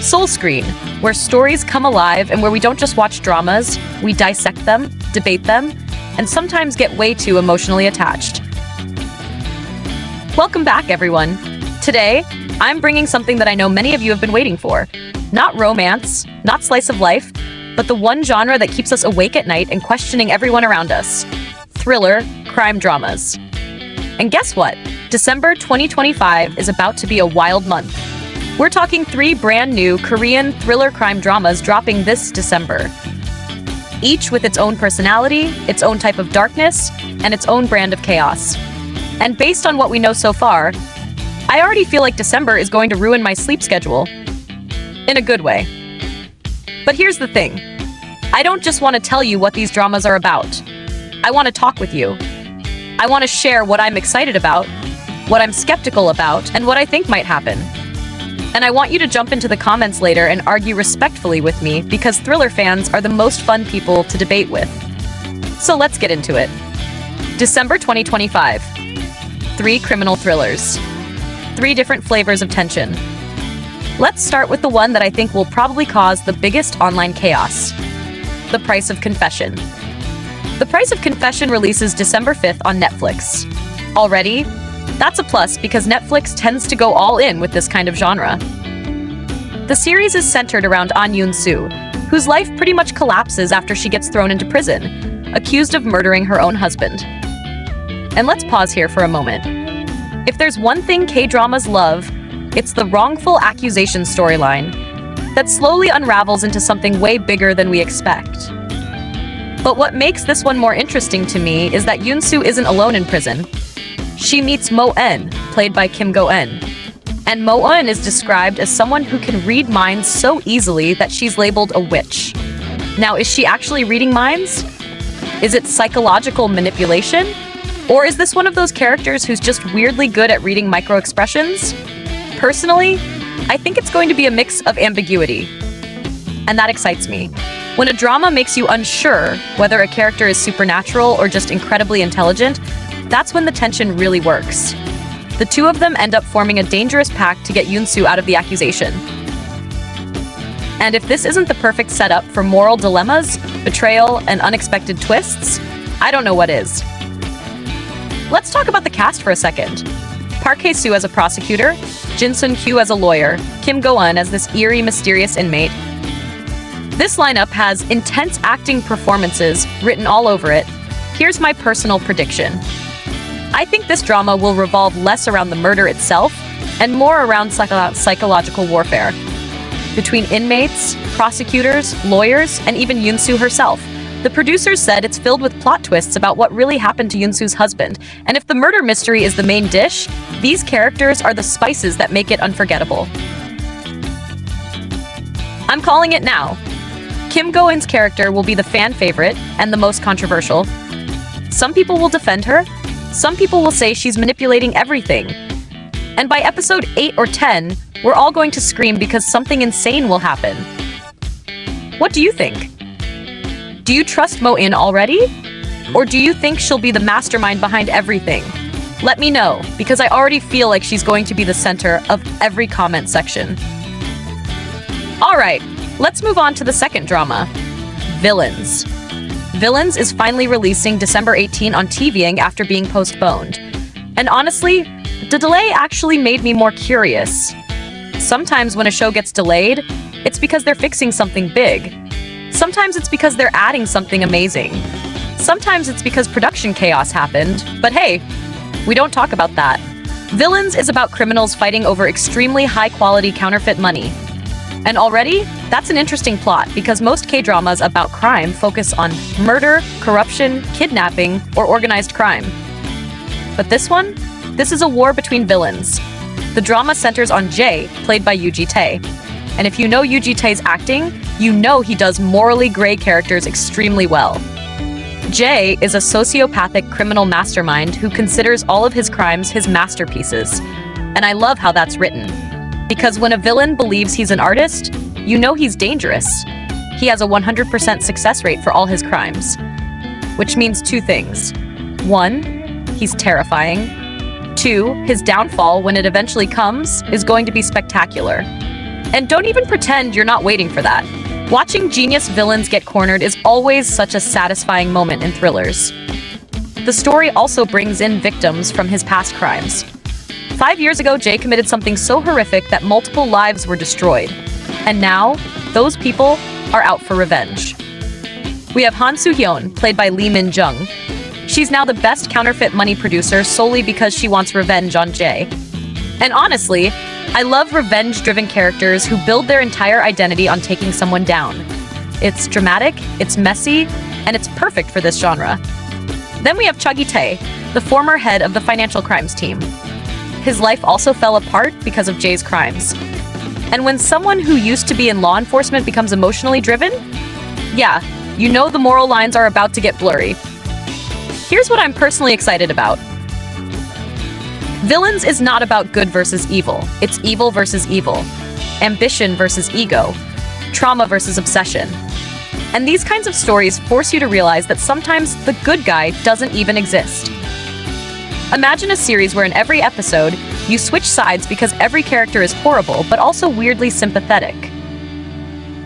SeoulScreen, where stories come alive and where we don't just watch dramas, we dissect them, debate them, and sometimes get way too emotionally attached. Welcome back, everyone. Today, I'm bringing something that I know many of you have been waiting for. Not romance, not slice of life, but the one genre that keeps us awake at night and questioning everyone around us. Thriller, crime dramas. And guess what? December 2025 is about to be a wild month. We're talking 3 brand new Korean thriller crime dramas dropping this December. Each with its own personality, its own type of darkness, and its own brand of chaos. And based on what we know so far, I already feel like December is going to ruin my sleep schedule. In a good way. But here's the thing. I don't just want to tell you what these dramas are about. I want to talk with you. I want to share what I'm excited about, what I'm skeptical about, and what I think might happen. And I want you to jump into the comments later and argue respectfully with me because thriller fans are the most fun people to debate with. So let's get into it. December 2025. 3 criminal thrillers. 3 different flavors of tension. Let's start with the one that I think will probably cause the biggest online chaos. The Price of Confession. The Price of Confession releases December 5th on Netflix. Already? That's a plus because Netflix tends to go all in with this kind of genre. The series is centered around Hyun, whose life pretty much collapses after she gets thrown into prison, accused of murdering her own husband. And let's pause here for a moment. If there's one thing K-dramas love, it's the wrongful accusation storyline that slowly unravels into something way bigger than we expect. But what makes this one more interesting to me is that Hyun isn't alone in prison. She meets Mo-en, played by Kim Go-eun. And Mo-en is described as someone who can read minds so easily that she's labeled a witch. Now, is she actually reading minds? Is it psychological manipulation? Or is this one of those characters who's just weirdly good at reading micro-expressions? Personally, I think it's going to be a mix of ambiguity. And that excites me. When a drama makes you unsure whether a character is supernatural or just incredibly intelligent, that's when the tension really works. The two of them end up forming a dangerous pact to get Hyun out of the accusation. And if this isn't the perfect setup for moral dilemmas, betrayal, and unexpected twists, I don't know what is. Let's talk about the cast for a second. Park Hae-soo as a prosecutor, Jin Sun-kyu as a lawyer, Kim Go-eun as this eerie, mysterious inmate. This lineup has intense acting performances written all over it. Here's my personal prediction. I think this drama will revolve less around the murder itself and more around psychological warfare between inmates, prosecutors, lawyers, and even Hyun herself. The producers said it's filled with plot twists about what really happened to Hyun husband, and if the murder mystery is the main dish, these characters are the spices that make it unforgettable. I'm calling it now. Kim Go-eun's character will be the fan favorite and the most controversial. Some people will defend her, some people will say she's manipulating everything. And by episode 8 or 10, we're all going to scream because something insane will happen. What do you think? Do you trust Mo-in already? Or do you think she'll be the mastermind behind everything? Let me know, because I already feel like she's going to be the center of every comment section. Alright, let's move on to the second drama, Villains. Villains is finally releasing December 18 on TVING after being postponed. And honestly, the delay actually made me more curious. Sometimes when a show gets delayed, it's because they're fixing something big. Sometimes it's because they're adding something amazing. Sometimes it's because production chaos happened, but hey, we don't talk about that. Villains is about criminals fighting over extremely high-quality counterfeit money. And already, that's an interesting plot because most K-dramas about crime focus on murder, corruption, kidnapping, or organized crime. But this one? This is a war between villains. The drama centers on Jae, played by Yoo Ji-tae. And if you know Yoo Ji-tae's acting, you know he does morally gray characters extremely well. Jae is a sociopathic criminal mastermind who considers all of his crimes his masterpieces. And I love how that's written. Because when a villain believes he's an artist, you know he's dangerous. He has a 100% success rate for all his crimes. Which means 2 things. 1, he's terrifying. 2, his downfall, when it eventually comes, is going to be spectacular. And don't even pretend you're not waiting for that. Watching genius villains get cornered is always such a satisfying moment in thrillers. The story also brings in victims from his past crimes. 5 years ago, Jay committed something so horrific that multiple lives were destroyed. And now, those people are out for revenge. We have Hyun, played by Lee Min-jung. She's now the best counterfeit money producer solely because she wants revenge on Jay. And honestly, I love revenge-driven characters who build their entire identity on taking someone down. It's dramatic, it's messy, and it's perfect for this genre. Then we have Tae, the former head of the financial crimes team. His life also fell apart because of Jay's crimes. And when someone who used to be in law enforcement becomes emotionally driven, yeah, you know the moral lines are about to get blurry. Here's what I'm personally excited about. Villains is not about good versus evil. It's evil versus evil. Ambition versus ego. Trauma versus obsession. And these kinds of stories force you to realize that sometimes the good guy doesn't even exist. Imagine a series where in every episode, you switch sides because every character is horrible, but also weirdly sympathetic.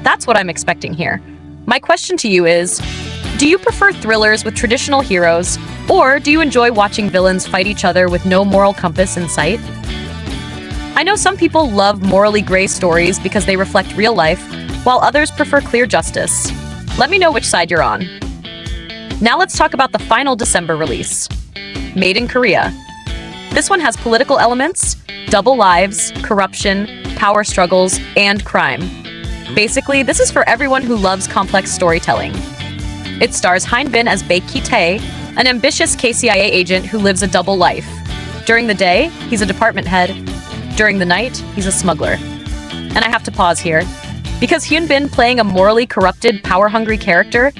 That's what I'm expecting here. My question to you is, do you prefer thrillers with traditional heroes, or do you enjoy watching villains fight each other with no moral compass in sight? I know some people love morally gray stories because they reflect real life, while others prefer clear justice. Let me know which side you're on. Now let's talk about the final December release. Made in Korea. This one has political elements, double lives, corruption, power struggles, and crime. Basically, this is for everyone who loves complex storytelling. It stars Hyun as Baek Ki-tae, an ambitious KCIA agent who lives a double life. During the day, he's a department head. During the night, he's a smuggler. And I have to pause here, because Hyun playing a morally corrupted, power-hungry character,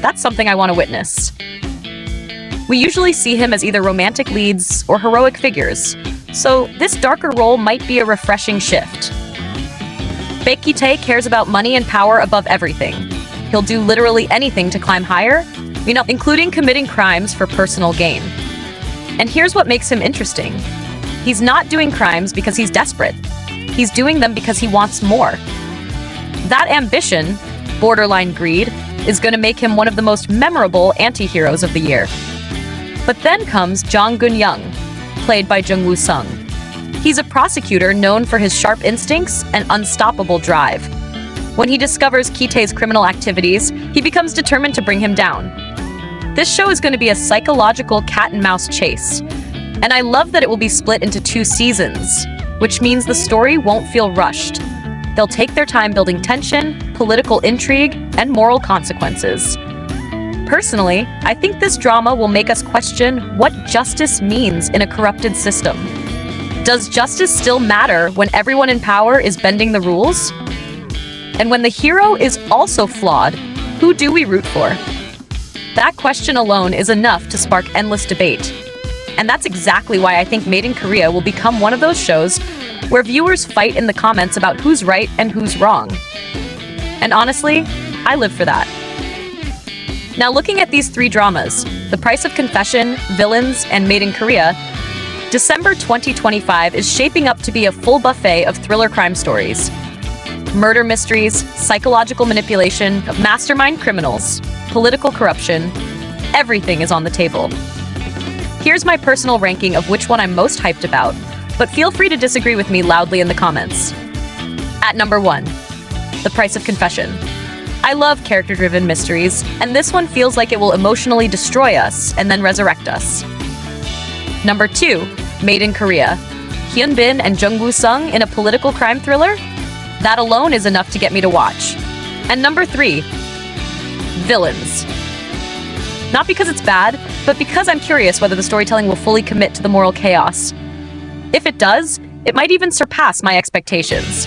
that's something I want to witness. We usually see him as either romantic leads or heroic figures, so this darker role might be a refreshing shift. Baek Ki-tae cares about money and power above everything. He'll do literally anything to climb higher, including committing crimes for personal gain. And here's what makes him interesting. He's not doing crimes because he's desperate. He's doing them because he wants more. That ambition, borderline greed, is going to make him one of the most memorable anti-heroes of the year. But then comes Jong Gun-young, played by Jung Woo-sung. He's a prosecutor known for his sharp instincts and unstoppable drive. When he discovers Ki-tae's criminal activities, he becomes determined to bring him down. This show is going to be a psychological cat-and-mouse chase. And I love that it will be split into 2 seasons, which means the story won't feel rushed. They'll take their time building tension, political intrigue, and moral consequences. Personally, I think this drama will make us question what justice means in a corrupted system. Does justice still matter when everyone in power is bending the rules? And when the hero is also flawed, who do we root for? That question alone is enough to spark endless debate. And that's exactly why I think Made in Korea will become one of those shows where viewers fight in the comments about who's right and who's wrong. And honestly, I live for that. Now looking at these 3 dramas, The Price of Confession, Villains, and Made in Korea, December 2025 is shaping up to be a full buffet of thriller crime stories. Murder mysteries, psychological manipulation, mastermind criminals, political corruption, everything is on the table. Here's my personal ranking of which one I'm most hyped about, but feel free to disagree with me loudly in the comments. At number 1, The Price of Confession. I love character-driven mysteries, and this one feels like it will emotionally destroy us and then resurrect us. Number 2, Made in Korea. Hyun and Jung Woo-sung in a political crime thriller? That alone is enough to get me to watch. And number 3, Villains. Not because it's bad, but because I'm curious whether the storytelling will fully commit to the moral chaos. If it does, it might even surpass my expectations.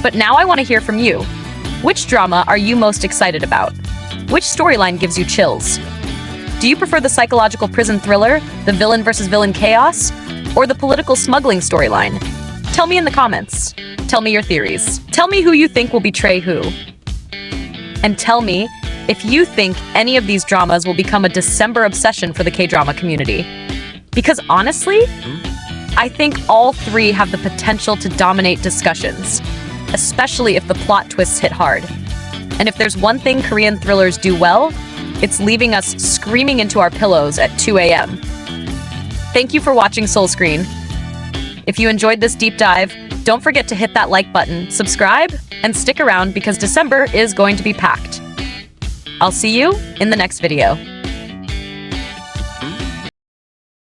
But now I want to hear from you. Which drama are you most excited about? Which storyline gives you chills? Do you prefer the psychological prison thriller, the villain versus villain chaos, or the political smuggling storyline? Tell me in the comments. Tell me your theories. Tell me who you think will betray who. And tell me if you think any of these dramas will become a December obsession for the K-drama community. Because honestly, I think all three have the potential to dominate discussions, especially if the plot twists hit hard. And if there's one thing Korean thrillers do well, it's leaving us screaming into our pillows at 2 a.m. Thank you for watching SeoulScreen. If you enjoyed this deep dive, don't forget to hit that like button, subscribe, and stick around because December is going to be packed. I'll see you in the next video.